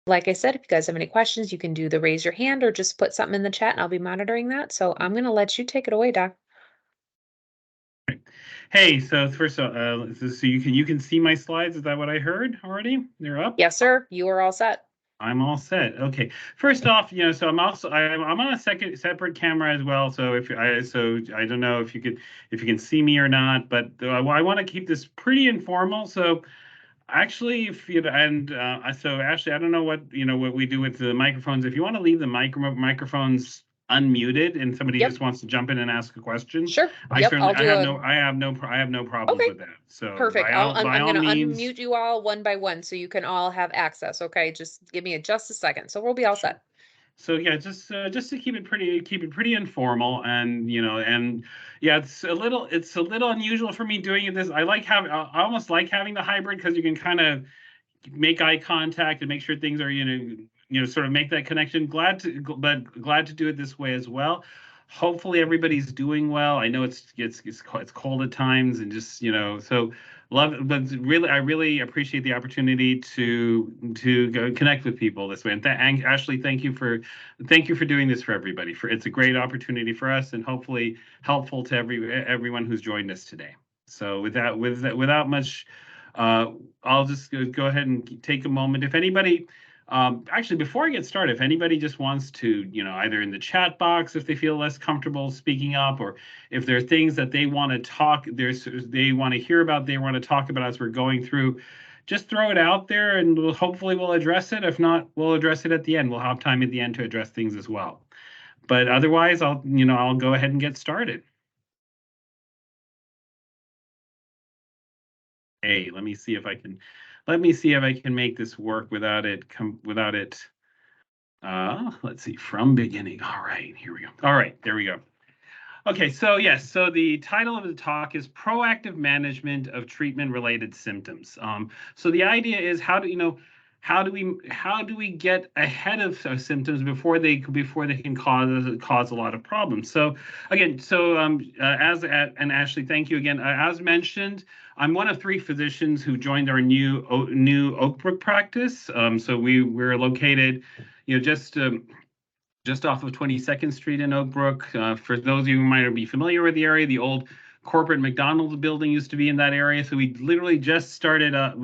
like I said, if you guys have any questions, you can do the raise your hand or just put something in the chat and I'll be monitoring that. So I'm going to let you take it away, Doc. Hey, so first of all, so you can see my slides. Is that what I heard already? They're up? Yes, sir. You are all set. I'm all set. Okay. First off, so I'm on a separate camera as well. So I don't know if you can see me or not, but I want to keep this pretty informal. So actually, if you and so Ashley, I don't know what we do with the microphones. If you want to leave the microphones unmuted and somebody Yep. just wants to jump in and ask a question, Sure. I Yep. certainly I'll do I have no problems Okay. with that. So Perfect. by I'm all going to means, unmute you all one by one so you can all have access. Okay. Just give me just a second. So we'll be all sure. set. So yeah, just to keep it pretty informal, and yeah, it's a little unusual for me doing it this. I almost like having the hybrid because you can kind of make eye contact and make sure things are sort of make that connection. Glad to do it this way as well. Hopefully everybody's doing well. I know it's cold at times, and just so love, but really I really appreciate the opportunity to go connect with people this way. And Ashley, thank you for doing this for everybody. It's a great opportunity for us, and hopefully helpful to everyone who's joined us today. So without much, I'll just go ahead and take a moment. If anybody, actually, before I get started, if anybody just wants to, either in the chat box if they feel less comfortable speaking up, or if there are things that they want to they want to hear about, they want to talk about as we're going through, just throw it out there, and hopefully we'll address it. If not, we'll address it at the end. We'll have time at the end to address things as well. But otherwise, I'll go ahead and get started. Hey, let me see if I can make this work without it let's see, from beginning. All right, here we go. All right, there we go. Okay, so yes, so the title of the talk is Proactive Management of Treatment-Related Symptoms. So the idea is how do we get ahead of symptoms before they can cause a lot of problems. So again, and Ashley, thank you again. As mentioned, I'm one of 3 physicians who joined our new Oak Brook practice. So we're located, just off of 22nd Street in Oak Brook. For those of you who might be familiar with the area, the old corporate McDonald's building used to be in that area. So we literally just started up.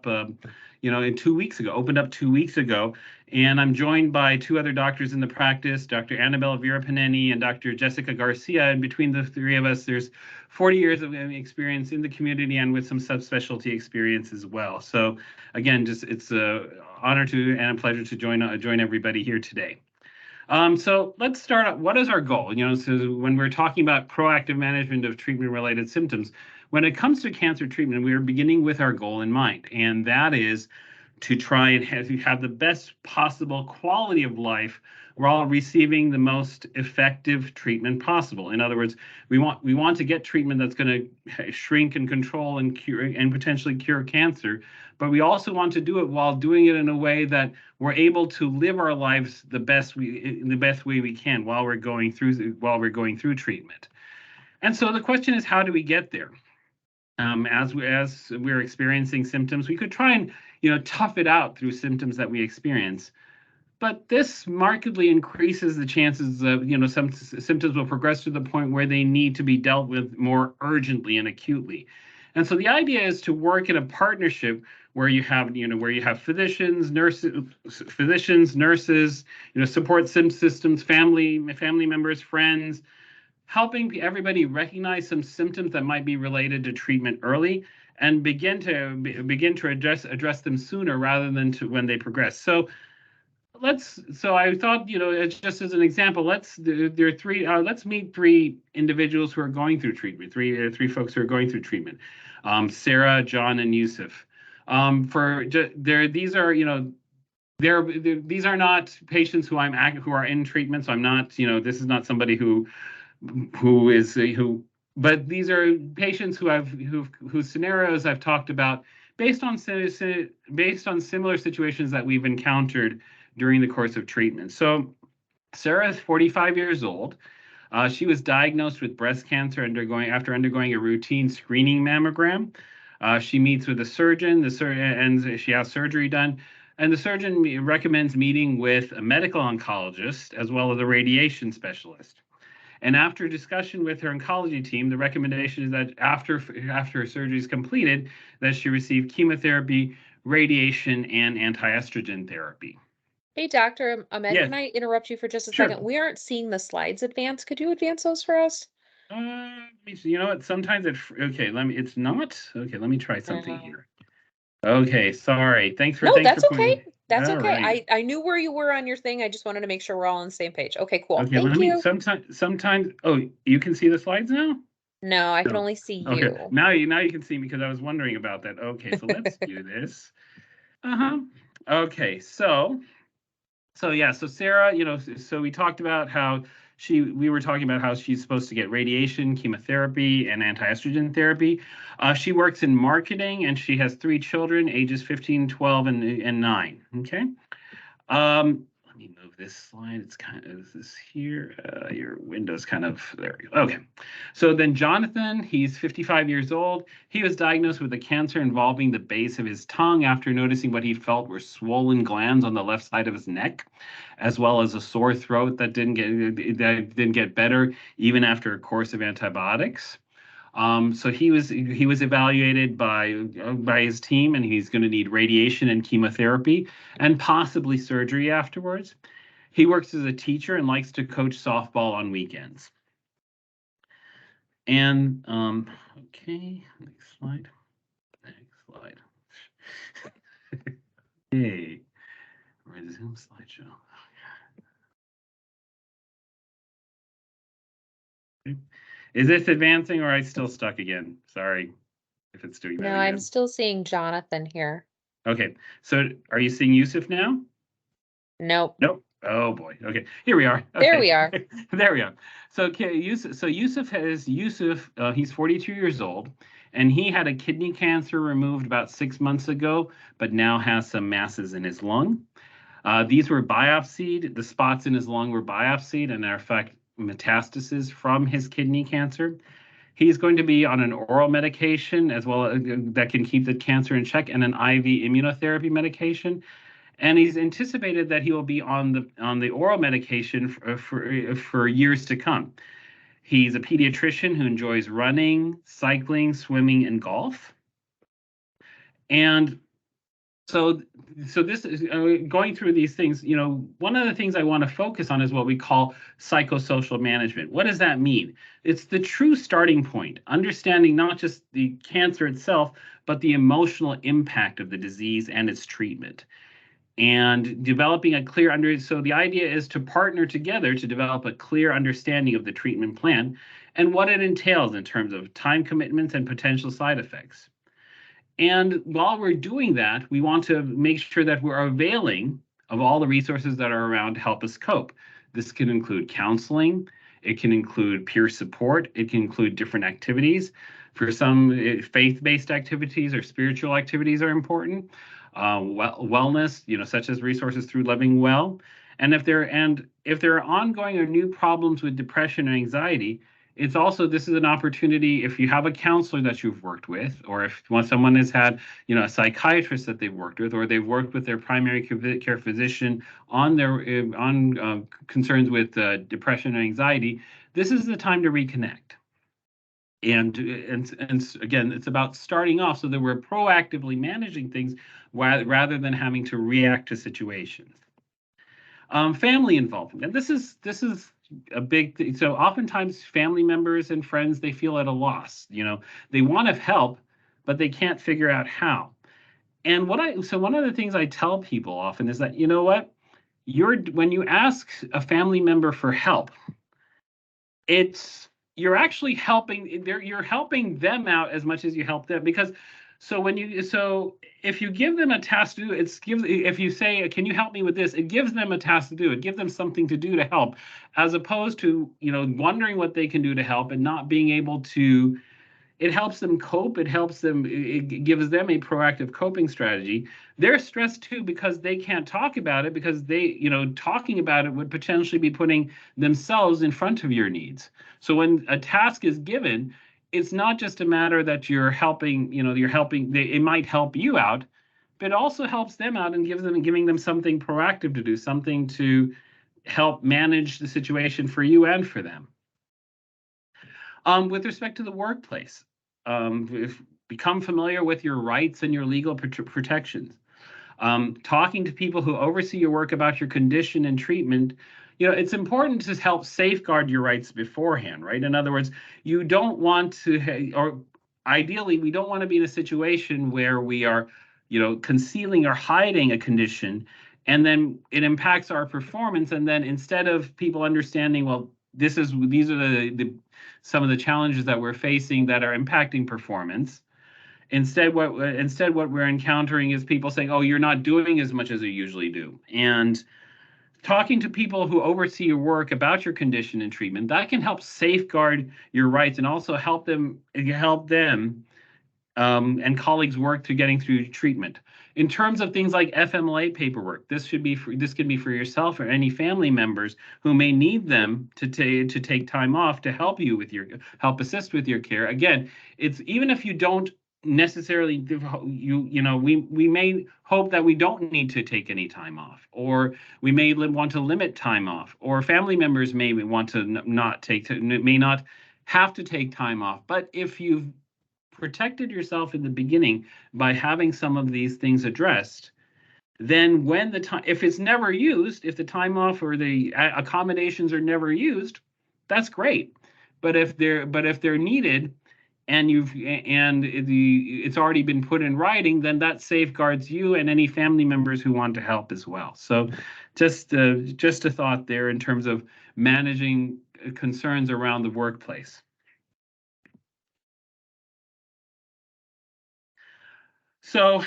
In 2 weeks ago, opened up 2 weeks ago. And I'm joined by 2 other doctors in the practice, Dr. Annabelle Virapaneni and Dr. Jessica Garcia. And between the 3 of us, there's 40 years of experience in the community and with some subspecialty experience as well. So again, it's an honor and a pleasure to join everybody here today. So let's start out. What is our goal? So when we're talking about proactive management of treatment-related symptoms, when it comes to cancer treatment, we are beginning with our goal in mind, and that is to try and have the best possible quality of life while receiving the most effective treatment possible. In other words, we want to get treatment that's going to shrink and control and cure and potentially cure cancer, but we also want to do it while doing it in a way that we're able to live our lives in the best way we can while we're going through treatment. And so the question is, how do we get there? As we're experiencing symptoms, we could try and tough it out through symptoms that we experience. But this markedly increases the chances of some symptoms will progress to the point where they need to be dealt with more urgently and acutely. And so the idea is to work in a partnership where you have physicians, nurses, support systems, family members, friends, helping everybody recognize some symptoms that might be related to treatment early and begin to address them sooner rather than when they progress. So I thought, just as an example, let's meet 3 individuals who are going through treatment, three folks who are going through treatment, Sarah, John, and Yusuf. These are not patients who are in treatment. So I'm not, this is not somebody but these are patients whose scenarios I've talked about based on similar situations that we've encountered during the course of treatment. So Sarah is 45 years old. She was diagnosed with breast cancer after undergoing a routine screening mammogram. She meets with a surgeon, and she has surgery done. And the surgeon recommends meeting with a medical oncologist as well as a radiation specialist. And after discussion with her oncology team, the recommendation is that after her surgery is completed, that she receive chemotherapy, radiation, and anti-estrogen therapy. Hey, Dr. Ahmed, Yes, can I interrupt you for just a sure. second? We aren't seeing the slides advance. Could you advance those for us? Let me see. You know what? Sometimes okay. It's not okay. Let me try something No. here. Okay, sorry. Thanks for No, that's pointing. okay. That's All okay. right. I knew where you were on your thing. I just wanted to make sure we're all on the same page. Okay, cool. Okay, Thank let me you. sometimes oh, you can see the slides now? No, I can No. only see Okay. you. Now you can see me because I was wondering about that. Okay, so let's do this. Uh-huh. Okay, so yeah, so Sarah, so we talked about how we were talking about how she's supposed to get radiation, chemotherapy, and anti-estrogen therapy. She works in marketing and she has 3 children, ages 15, 12, and 9. Okay. Let me move this slide. It's kind of this here. Your window's kind of there. We go. Okay. So then Jonathan, he's 55 years old. He was diagnosed with a cancer involving the base of his tongue after noticing what he felt were swollen glands on the left side of his neck, as well as a sore throat that didn't get better even after a course of antibiotics. So he was evaluated by his team, and he's going to need radiation and chemotherapy, and possibly surgery afterwards. He works as a teacher and likes to coach softball on weekends. And okay, next slide. Okay, resume slideshow. Okay. Is this advancing or are I still stuck again? Sorry if it's doing that No, I'm again. still seeing Jonathan here. Okay, so are you seeing Yusuf now? Nope. Nope. Oh boy. Okay, here we are. There Okay, we are. there we are. So Yusuf he's 42 years old, and he had a kidney cancer removed about 6 months ago, but now has some masses in his lung. These were biopsied. The spots in his lung were biopsied, and are in fact metastases from his kidney cancer. He's going to be on an oral medication as well that can keep the cancer in check, and an IV immunotherapy medication. And he's anticipated that he will be on the oral medication for years to come. He's a pediatrician who enjoys running, cycling, swimming, and golf. And so this is going through these things. One of the things I want to focus on is what we call psychosocial management. What does that mean? It's the true starting point, understanding not just the cancer itself, but the emotional impact of the disease and its treatment. And developing a clear so the idea is to partner together to develop a clear understanding of the treatment plan and what it entails in terms of time commitments and potential side effects. And while we're doing that, we want to make sure that we're availing of all the resources that are around to help us cope. This can include counseling, it can include peer support, it can include different activities. For some, faith-based activities or spiritual activities are important. Wellness, such as resources through Living Well. And if there are ongoing or new problems with depression and anxiety, this is an opportunity if you have a counselor that you've worked with, or if someone has had, a psychiatrist that they've worked with, or they've worked with their primary care physician on concerns with depression and anxiety, this is the time to reconnect. And again, it's about starting off so that we're proactively managing things rather than having to react to situations. Family involvement, and this is a big thing. So oftentimes family members and friends, they feel at a loss. They want to help, but they can't figure out how. And one of the things I tell people often is that, when you ask a family member for help, you're actually you're helping them out as much as you help them, because if you give them a task to do, if you say, can you help me with this, it gives them a task to do. It gives them something to do to help, as opposed to, wondering what they can do to help and not being able to. It helps them cope. It gives them a proactive coping strategy. They're stressed too because they can't talk about it, because talking about it would potentially be putting themselves in front of your needs. So when a task is given, it's not just a matter that you're helping, it might help you out, but it also helps them out and giving them something proactive to do, something to help manage the situation for you and for them. With respect to the workplace, become familiar with your rights and your legal protections. Talking to people who oversee your work about your condition and treatment, it's important to help safeguard your rights beforehand, right? In other words, you don't want to, or ideally, we don't want to be in a situation where we are, concealing or hiding a condition, and then it impacts our performance. And then instead of people understanding, well, these are some of the challenges that we're facing that are impacting performance. Instead, what we're encountering is people saying, "Oh, you're not doing as much as you usually do." And talking to people who oversee your work about your condition and treatment, that can help safeguard your rights and also help them and colleagues work through getting through treatment. In terms of things like FMLA paperwork, this can be for yourself or any family members who may need them to take time off to help assist with your care. Again, it's even if you don't necessarily we may hope that we don't need to take any time off, or we may want to limit time off, or family members may want to may not have to take time off. But if you've protected yourself in the beginning by having some of these things addressed, then when the time, if it's never used, if the time off or the accommodations are never used, that's great. But if they're needed and it's already been put in writing, then that safeguards you and any family members who want to help as well. So just a thought there in terms of managing concerns around the workplace. So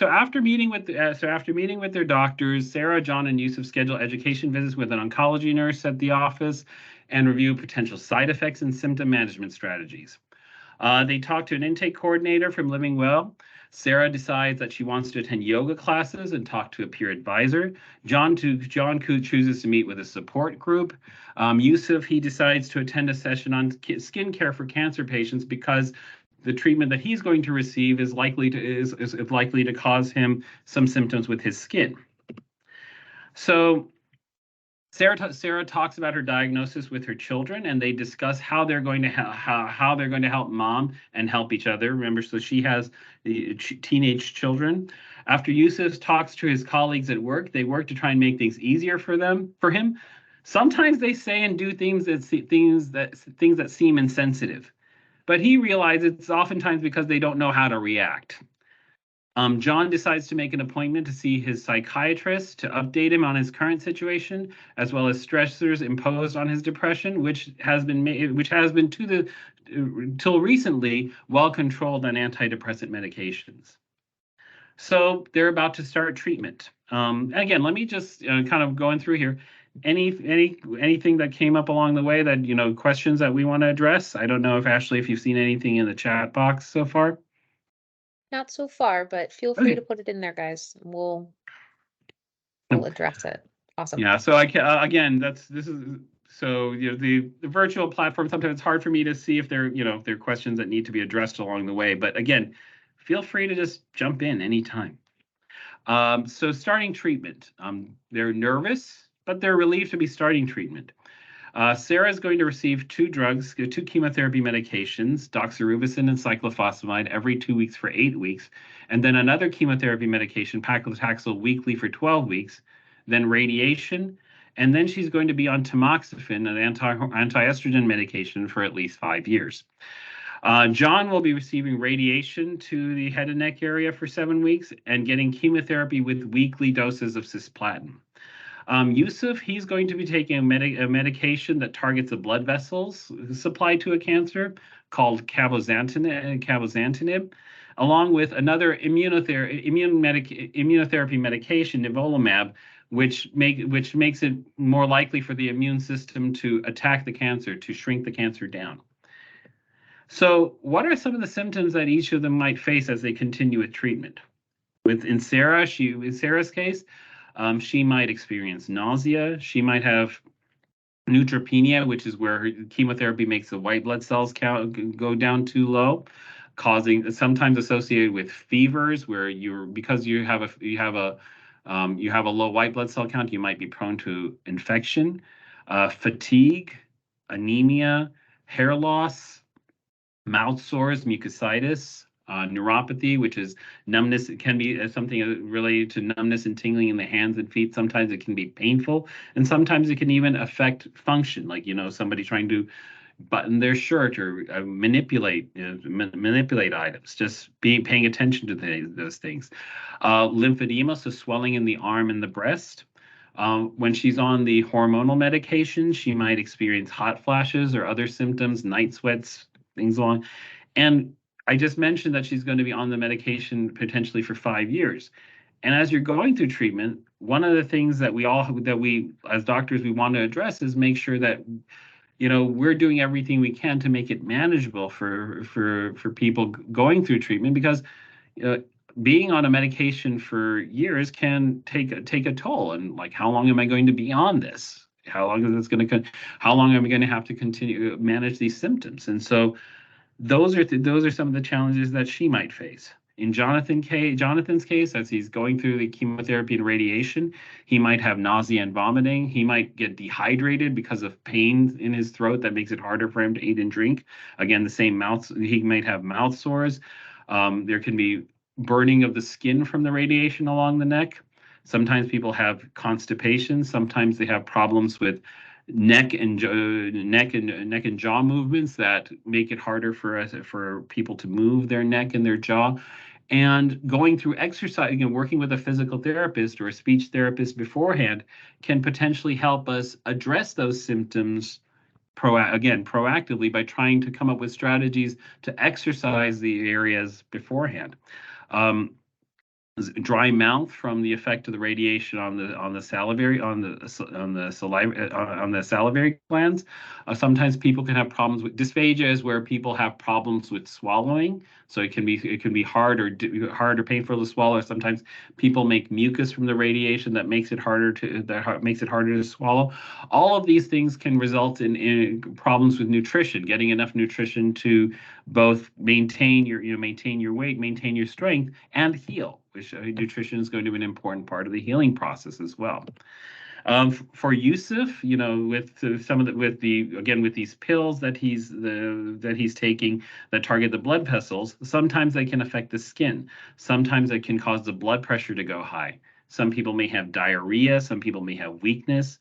after meeting with their doctors, Sarah, John, and Yusuf schedule education visits with an oncology nurse at the office and review potential side effects and symptom management strategies. They talk to an intake coordinator from Living Well. Sarah decides that she wants to attend yoga classes and talk to a peer advisor. John chooses to meet with a support group. Yusuf, he decides to attend a session on skincare for cancer patients because the treatment that he's going to receive is likely to cause him some symptoms with his skin. So Sarah talks about her diagnosis with her children, and they discuss how they're going to help mom and help each other. Remember, so she has teenage children. After Yusuf talks to his colleagues at work, they work to try and make things easier for him. Sometimes they say and do things that seem insensitive, but he realizes it's oftentimes because they don't know how to react. John decides to make an appointment to see his psychiatrist to update him on his current situation, as well as stressors imposed on his depression, which has been till recently well controlled on antidepressant medications. So they're about to start treatment. Again, let me just kind of going through here. Anything that came up along the way that questions that we want to address? I don't know if Ashley, if you've seen anything in the chat box so far. Not so far, but feel free to put it in there, guys. We'll address it. Awesome. Yeah. So the virtual platform, sometimes it's hard for me to see if there are questions that need to be addressed along the way. But again, feel free to just jump in anytime. So starting treatment. They're nervous, but they're relieved to be starting treatment. Sarah is going to receive two chemotherapy medications, doxorubicin and cyclophosphamide, every 2 weeks for 8 weeks, and then another chemotherapy medication, paclitaxel, weekly for 12 weeks, then radiation, and then she's going to be on tamoxifen, an anti-estrogen medication, for at least 5 years. John will be receiving radiation to the head and neck area for 7 weeks and getting chemotherapy with weekly doses of cisplatin. Yusuf, he's going to be taking a medication that targets the blood vessels supplied to a cancer called cabozantinib, along with another immunotherapy medication, nivolumab, which makes it more likely for the immune system to attack the cancer, to shrink the cancer down. So what are some of the symptoms that each of them might face as they continue with treatment? In Sarah's case, she might experience nausea. She might have neutropenia, which is where her chemotherapy makes the white blood cells count go down too low. causing sometimes associated with fevers where because you have a low white blood cell count, you might be prone to infection, fatigue, anemia, hair loss, mouth sores, mucositis, neuropathy, which is numbness. It can be something related to numbness and tingling in the hands and feet. Sometimes it can be painful, and sometimes it can even affect function, like somebody trying to button their shirt or manipulate items. Just paying attention to those things. Lymphedema, so swelling in the arm and the breast. When she's on the hormonal medication, she might experience hot flashes or other symptoms, night sweats, things along. And I just mentioned that she's going to be on the medication potentially for 5 years. And as you're going through treatment, one of the things that we as doctors we want to address is make sure that we're doing everything we can to make it manageable for people going through treatment, because being on a medication for years can take a toll. And like, how long am I going to be on this? How long is this going to? How long am I going to have to continue to manage these symptoms? And so, those are some of the challenges that she might face. In Jonathan's case, as he's going through the chemotherapy and radiation, he might have nausea and vomiting. He might get dehydrated because of pain in his throat that makes it harder for him to eat and drink. Again, the same mouth. He might have mouth sores. There can be burning of the skin from the radiation along the neck. Sometimes people have constipation. Sometimes they have problems with neck and jaw movements that make it harder for people to move their neck and their jaw. And going through exercise, working with a physical therapist or a speech therapist beforehand can potentially help us address those symptoms proactively by trying to come up with strategies to exercise the areas beforehand. Dry mouth from the effect of the radiation on the salivary glands. Sometimes people can have problems with dysphagia, is where people have problems with swallowing. So it can be hard or painful to swallow. Sometimes people make mucus from the radiation that makes it harder to swallow. All of these things can result in problems with nutrition, getting enough nutrition to both maintain your weight, maintain your strength, and heal, which nutrition is going to be an important part of the healing process as well. For Yusuf, with these pills that he's taking that target the blood vessels, sometimes they can affect the skin. Sometimes it can cause the blood pressure to go high. Some people may have diarrhea. Some people may have weakness,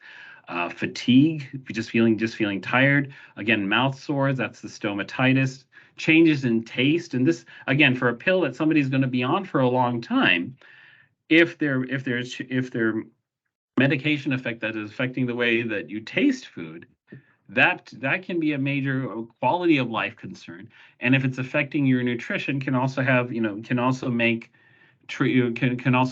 fatigue, just feeling tired. Again, mouth sores, that's the stomatitis. Changes in taste, and this again for a pill that somebody's going to be on for a long time, if their medication effect that is affecting the way that you taste food, that can be a major quality of life concern. And if it's affecting your nutrition, can also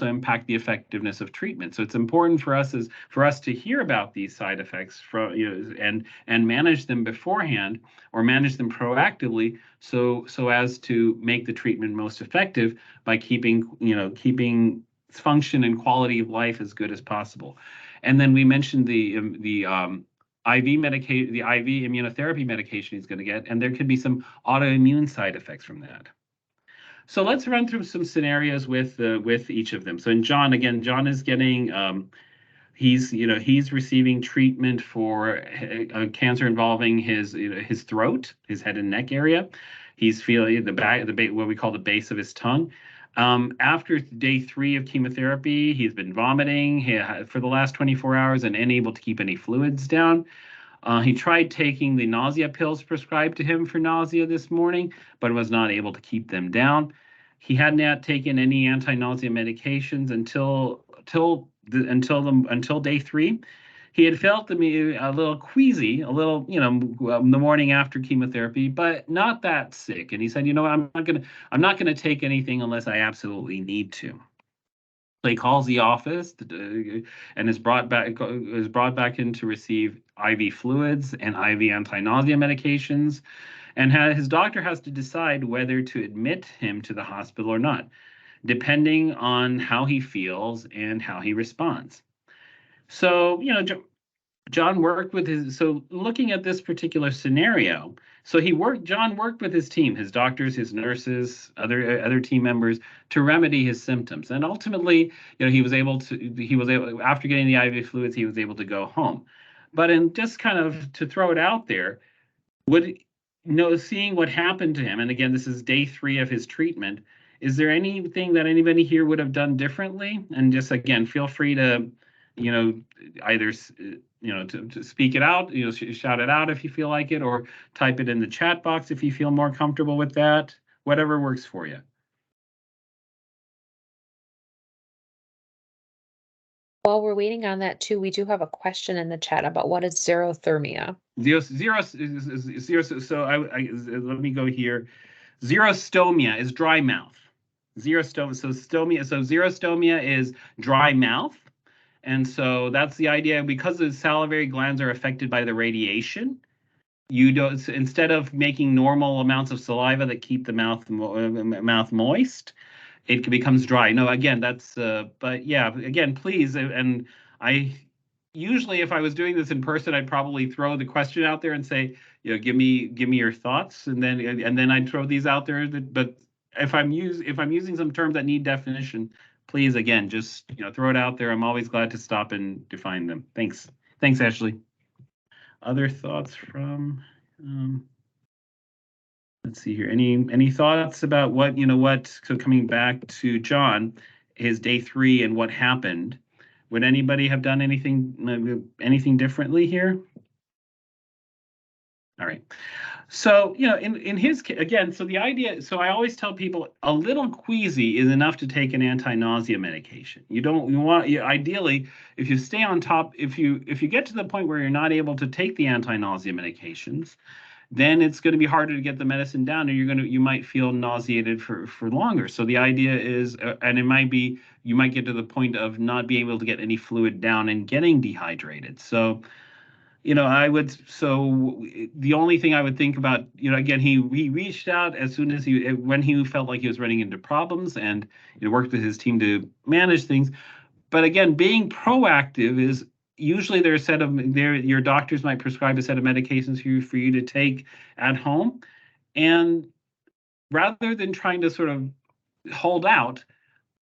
impact the effectiveness of treatment. So it's important for us to hear about these side effects and manage them beforehand, or manage them proactively, so as to make the treatment most effective by keeping function and quality of life as good as possible. And then we mentioned the IV immunotherapy medication he's going to get, and there could be some autoimmune side effects from that. So let's run through some scenarios with each of them. So in John is getting he's receiving treatment for a cancer involving his throat, his head and neck area. He's feeling what we call the base of his tongue. After day 3 of chemotherapy, he's been vomiting for the last 24 hours and unable to keep any fluids down. He tried taking the nausea pills prescribed to him for nausea this morning, but was not able to keep them down. He had not taken any anti-nausea medications until day 3. He had felt a little queasy, a little, the morning after chemotherapy, but not that sick. And he said, I'm not gonna take anything unless I absolutely need to. So he calls the office and is brought back in to receive IV fluids and IV anti-nausea medications, and his doctor has to decide whether to admit him to the hospital or not, depending on how he feels and how he responds. So, John worked with so looking at this particular scenario, So John worked with his team, his doctors, his nurses, other team members to remedy his symptoms. And ultimately, he was able, after getting the IV fluids, he was able to go home. But in just kind of to throw it out there, seeing what happened to him, and again, this is day 3 of his treatment, is there anything that anybody here would have done differently? And just again, feel free to, either to speak it out, shout it out if you feel like it, or type it in the chat box if you feel more comfortable with that. Whatever works for you. While we're waiting on that too, we do have a question in the chat about what is xerothermia. Let me go here. Xerostomia is dry mouth. Xerostomia is dry mouth. And so that's the idea. Because the salivary glands are affected by the radiation, instead of making normal amounts of saliva that keep the mouth moist, it becomes dry. No, again, but yeah, again, please. And I usually, if I was doing this in person, I'd probably throw the question out there and say, give me your thoughts, and then I'd throw these out there. But if I'm using some terms that need definition, please, again, just throw it out there. I'm always glad to stop and define them. Thanks, Ashley. Other thoughts from? Let's see here. Any thoughts about what? So coming back to John, his day 3 and what happened. Would anybody have done anything differently here? All right. So, in his case, again, so the idea, so I always tell people a little queasy is enough to take an anti-nausea medication. Ideally, if you stay on top, if you get to the point where you're not able to take the anti-nausea medications, then it's going to be harder to get the medicine down, and you might feel nauseated for longer. So the idea is, and it might be, you might get to the point of not being able to get any fluid down and getting dehydrated. So, the only thing I would think about, again, he reached out as soon as when he felt like he was running into problems, and worked with his team to manage things. But again, being proactive is, usually your doctors might prescribe a set of medications for you to take at home. And rather than trying to sort of hold out,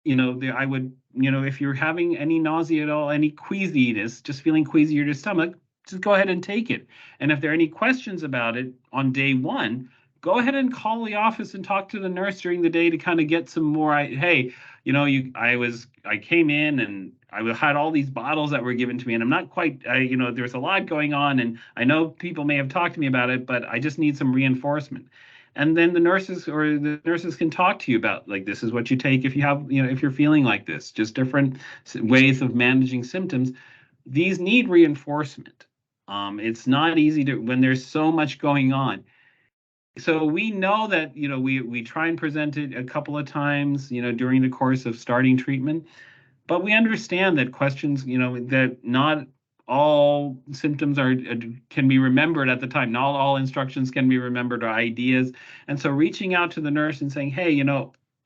I would, if you're having any nausea at all, any queasiness, just feeling queasy in your stomach, just go ahead and take it. And if there are any questions about it on day 1, go ahead and call the office and talk to the nurse during the day to kind of get some more, hey, I came in and I had all these bottles that were given to me, and I'm not quite, there's a lot going on, and I know people may have talked to me about it, but I just need some reinforcement. And then the nurses can talk to you about, like, this is what you take if you have, if you're feeling like this, just different ways of managing symptoms. These need reinforcement. It's not easy when there's so much going on. So we know that, we try and present it a couple of times, during the course of starting treatment, but we understand that questions, that not all symptoms can be remembered at the time. Not all instructions can be remembered, or ideas. And so reaching out to the nurse and saying, hey,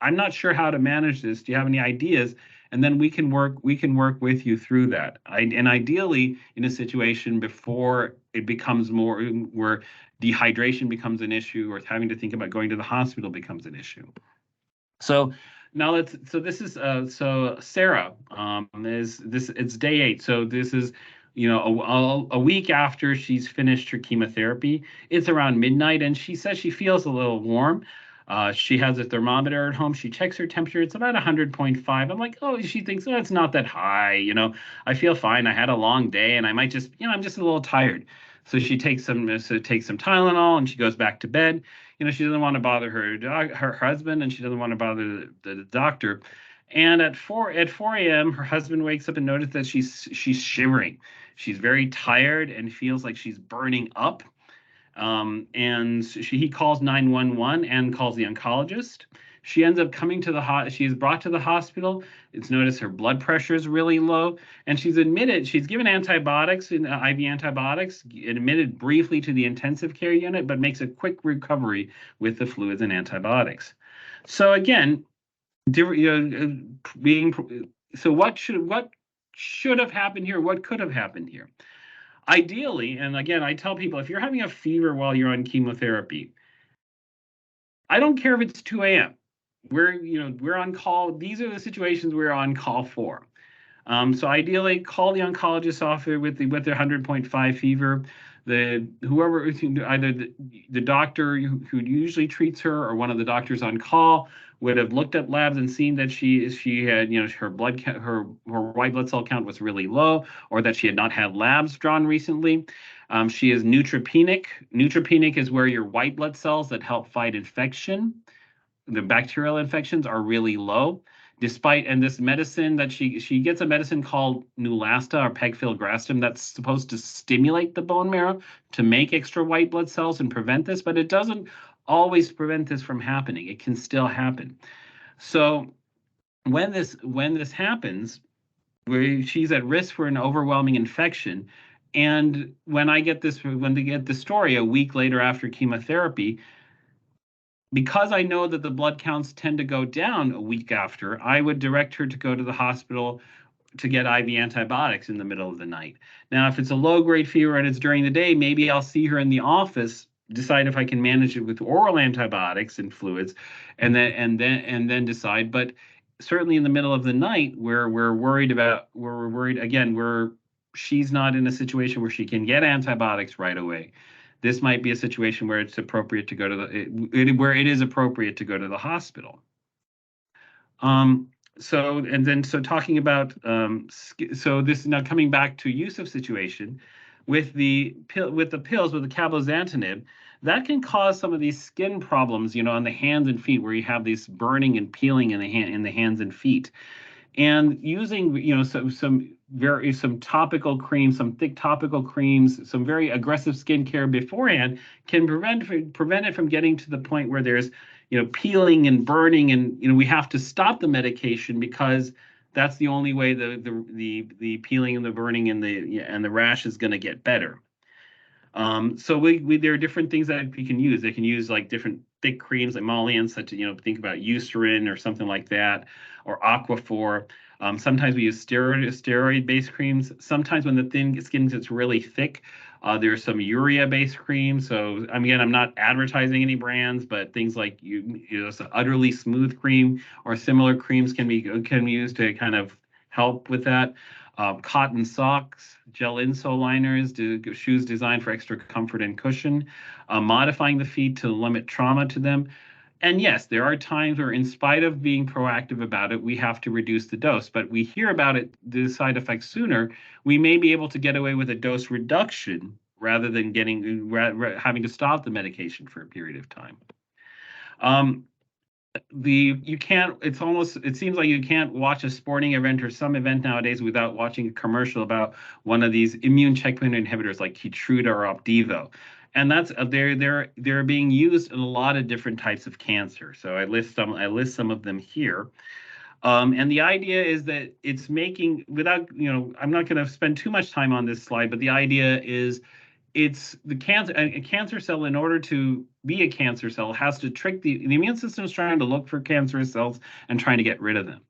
I'm not sure how to manage this. Do you have any ideas? And then we can work with you through that. And ideally, in a situation before it becomes more where dehydration becomes an issue, or having to think about going to the hospital becomes an issue. So now this is Sarah, it's day 8. So this is, a week after she's finished her chemotherapy. It's around midnight, and she says she feels a little warm. She has a thermometer at home. She checks her temperature. It's about 100.5. I'm like, oh, she thinks, oh, it's not that high. I feel fine. I had a long day, and I might just, I'm just a little tired. So she takes some Tylenol, and she goes back to bed. She doesn't want to bother her husband, and she doesn't want to bother the doctor. And at 4 a.m., her husband wakes up and notices that she's shivering. She's very tired and feels like she's burning up. And he calls 911 and calls the oncologist. She ends up coming to she is brought to the hospital. It's noticed her blood pressure is really low, and she's given antibiotics, IV antibiotics, admitted briefly to the intensive care unit, but makes a quick recovery with the fluids and antibiotics. So again, what should have happened here? What could have happened here? Ideally, and again, I tell people, if you're having a fever while you're on chemotherapy, I don't care if it's 2 a.m. We're on call. These are the situations we're on call for. So ideally, call the oncologist office with their 100.5 fever. Whoever, either the doctor who usually treats her or one of the doctors on call would have looked at labs and seen that she had, her blood her white blood cell count was really low, or that she had not had labs drawn recently. She is neutropenic. Neutropenic is where your white blood cells that help fight infection, the bacterial infections, are really low. And this medicine that she gets a medicine called Neulasta or pegfilgrastim that's supposed to stimulate the bone marrow to make extra white blood cells and prevent this, but it doesn't always prevent this from happening. It can still happen. So when this happens, where she's at risk for an overwhelming infection, and when they get the story a week later after chemotherapy, because I know that the blood counts tend to go down a week after, I would direct her to go to the hospital to get IV antibiotics in the middle of the night. Now, if it's a low-grade fever and it's during the day, maybe I'll see her in the office, decide if I can manage it with oral antibiotics and fluids, and then decide. But certainly in the middle of the night, where we're worried again, where she's not in a situation where she can get antibiotics right away. This might be a situation where it's appropriate to go to where it is appropriate to go to the hospital. So talking about so this now coming back to use of situation with the pills, with the cabozantinib, that can cause some of these skin problems, on the hands and feet, where you have this burning and peeling in the hands and feet. And using, some topical creams, some thick topical creams, some very aggressive skincare beforehand can prevent it from getting to the point where there's, peeling and burning, and we have to stop the medication, because that's the only way the peeling and the burning and the rash is going to get better. So there are different things that we can use. They can use like different thick creams, like emollients, such as, think about Eucerin or something like that, or Aquaphor. Sometimes we use steroid-based creams. Sometimes when the thin skin gets really thick, there's some urea-based creams. So again, I'm not advertising any brands, but things like Utterly Smooth cream or similar creams can be used to kind of help with that. Cotton socks, gel insole liners, shoes designed for extra comfort and cushion, modifying the feet to limit trauma to them. And yes, there are times where, in spite of being proactive about it, we have to reduce the dose. But we hear about the side effects sooner. We may be able to get away with a dose reduction rather than having to stop the medication for a period of time. It seems like you can't watch a sporting event or some event nowadays without watching a commercial about one of these immune checkpoint inhibitors like Keytruda or Opdivo. And that's they're being used in a lot of different types of cancer. So I list some of them here. And the idea is that it's making, without, I'm not going to spend too much time on this slide, but the idea is it's a cancer cell, in order to be a cancer cell, has to trick the immune system is trying to look for cancerous cells and trying to get rid of them.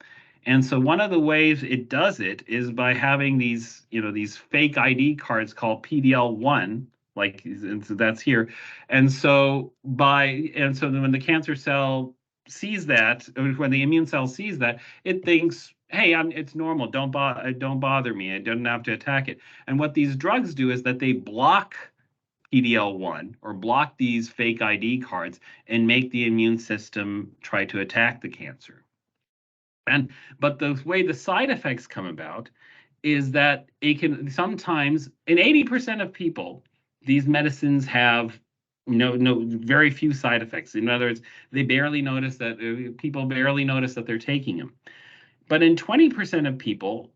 And so one of the ways it does it is by having these fake ID cards called PD-L1, and so that's here. And so then when the cancer cell sees that, or when the immune cell sees that, it thinks, hey, it's normal. Don't bother me. I don't have to attack it. And what these drugs do is that they block PD-L1 or block these fake ID cards and make the immune system try to attack the cancer. But the way the side effects come about is that it can sometimes, in 80% of people, these medicines have very few side effects. In other words, people barely notice that they're taking them. But in 20% of people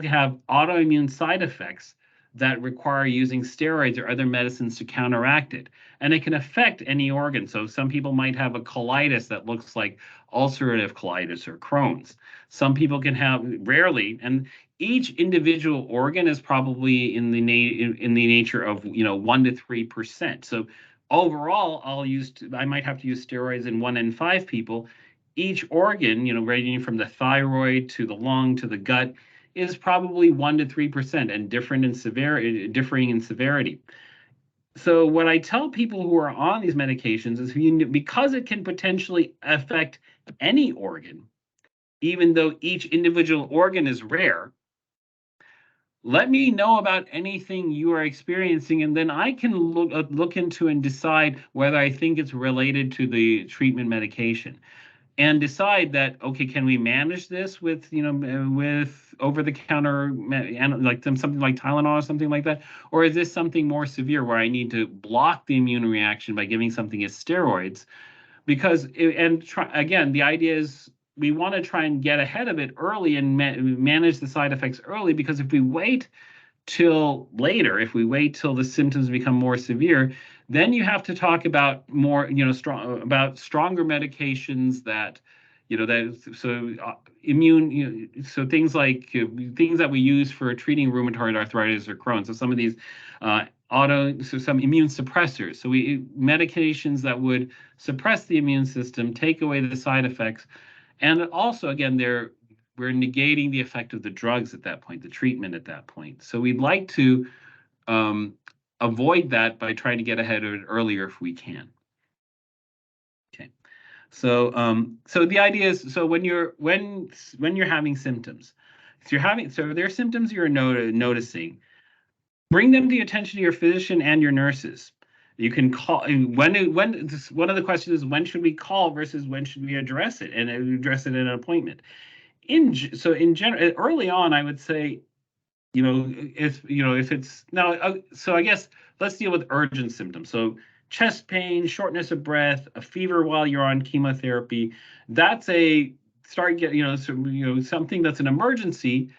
have autoimmune side effects that require using steroids or other medicines to counteract it. And it can affect any organ. So some people might have a colitis that looks like ulcerative colitis or Crohn's. Some people can have, rarely, and each individual organ is probably in the nature of 1 to 3%. So overall, I might have to use steroids in 1 in 5 people. Each organ, ranging from the thyroid to the lung to the gut, is probably 1 to 3% and different in severity, differing in severity. So what I tell people who are on these medications is because it can potentially affect any organ, even though each individual organ is rare, let me know about anything you are experiencing, and then I can look into and decide whether I think it's related to the treatment medication, and decide that, okay, can we manage this with, with over-the-counter, like something like Tylenol or something like that, or is this something more severe where I need to block the immune reaction by giving something as steroids? Because again, the idea is we want to try and get ahead of it early and manage the side effects early, because if we wait till later, if we wait till the symptoms become more severe, then you have to talk about more, stronger medications that, immune, so things like things that we use for treating rheumatoid arthritis or Crohn's. So some of these some immune suppressors. So medications that would suppress the immune system, take away the side effects, and also, again, we're negating the effect of the drugs at that point, the treatment at that point. So we'd like to avoid that by trying to get ahead of it earlier if we can. Okay. So the idea is, so when you're having symptoms, so there are symptoms you're noticing, bring them to the attention of your physician and your nurses. You can call one of the questions is, when should we call versus when should we address it, and address it in an appointment. In general, early on, I would say, if it's now, so I guess let's deal with urgent symptoms. So chest pain, shortness of breath, a fever while you're on chemotherapy, that's something that's an emergency.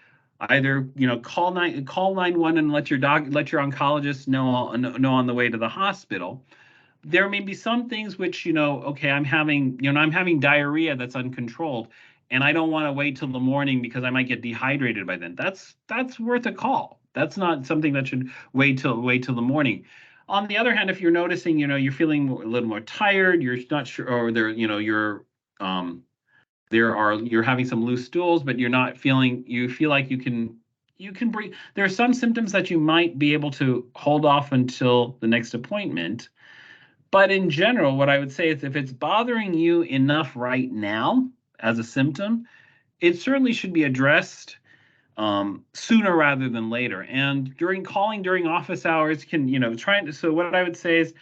Either call 911 and let your oncologist know on the way to the hospital. There may be some things which, okay, I'm having diarrhea that's uncontrolled, and I don't want to wait till the morning because I might get dehydrated by then. That's worth a call. That's not something that should wait till the morning. On the other hand, if you're noticing, you're feeling a little more tired, you're not sure, or you're having some loose stools, but you feel like you can breathe. There are some symptoms that you might be able to hold off until the next appointment. But in general, what I would say is, if it's bothering you enough right now as a symptom, it certainly should be addressed sooner rather than later. And during office hours, so what I would say is,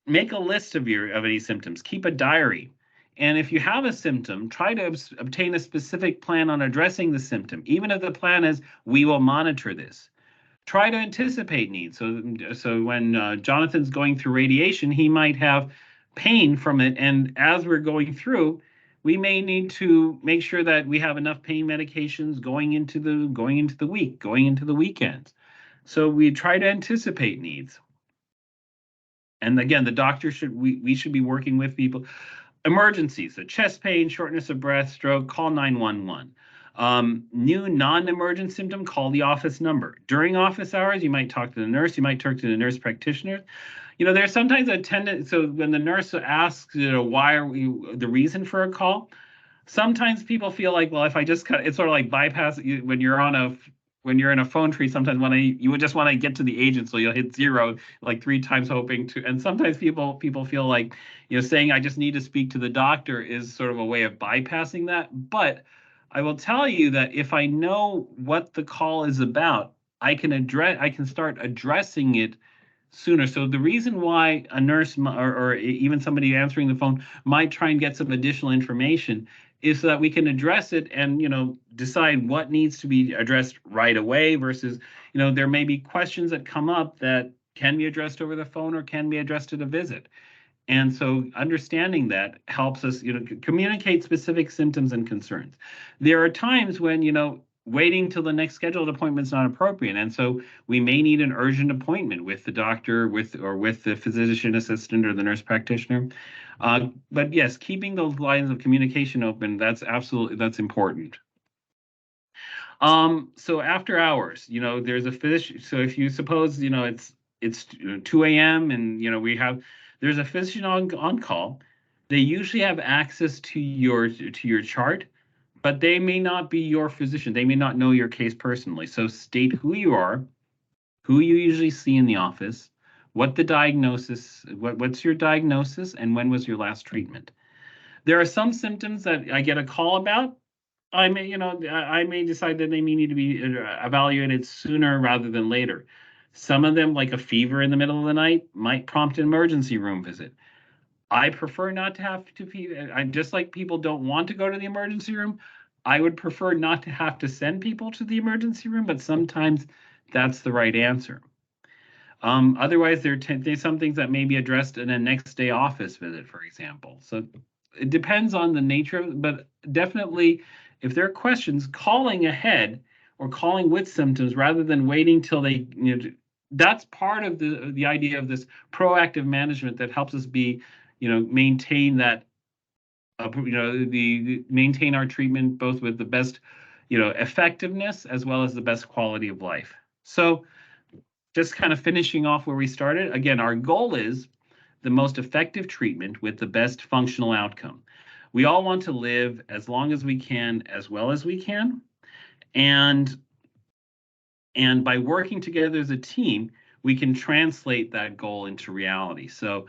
make a list of any symptoms, keep a diary. And if you have a symptom, try to obtain a specific plan on addressing the symptom, even if the plan is, we will monitor this. Try to anticipate needs. So when Jonathan's going through radiation, he might have pain from it, and as we're going through, we may need to make sure that we have enough pain medications going into the week, going into the weekends. So we try to anticipate needs. And again, we should be working with people. Emergencies, so chest pain, shortness of breath, stroke, call 911. New non-emergent symptom, call the office number. During office hours, you might talk to the nurse, you might talk to the nurse practitioner. There's sometimes a tendency, so when the nurse asks, why are we, the reason for a call, sometimes people feel like, well, if I just it's sort of like bypass, when you're in a phone tree, sometimes you would just want to get to the agent, so you'll hit 0 like 3 times hoping to, and sometimes people feel like, saying I just need to speak to the doctor is sort of a way of bypassing that. But I will tell you that if I know what the call is about, I can start addressing it sooner. So the reason why a nurse or even somebody answering the phone might try and get some additional information is so that we can address it and, decide what needs to be addressed right away versus, there may be questions that come up that can be addressed over the phone or can be addressed at a visit. And so understanding that helps us, communicate specific symptoms and concerns. There are times when, waiting till the next scheduled appointment is not appropriate. And so we may need an urgent appointment with the doctor, with the physician assistant or the nurse practitioner. But yes, keeping those lines of communication open, that's important. So after hours, there's a physician. So if you suppose, it's 2 a.m. and, there's a physician on call. They usually have access to your chart, but they may not be your physician. They may not know your case personally. So state who you are, who you usually see in the office, what's your diagnosis, and when was your last treatment. There are some symptoms that I get a call about. I may decide that they may need to be evaluated sooner rather than later. Some of them, like a fever in the middle of the night, might prompt an emergency room visit. I prefer not to have to be, I just like people don't want to go to the emergency room. I would prefer not to have to send people to the emergency room, but sometimes that's the right answer. Otherwise, there's some things that may be addressed in a next day office visit, for example. So it depends on the nature of it, but definitely if there are questions, calling ahead or calling with symptoms rather than waiting till they, that's part of the idea of this proactive management that helps us be, maintain that, maintain our treatment both with the best, effectiveness as well as the best quality of life. So just kind of finishing off where we started, again, our goal is the most effective treatment with the best functional outcome. We all want to live as long as we can, as well as we can. And by working together as a team, we can translate that goal into reality. So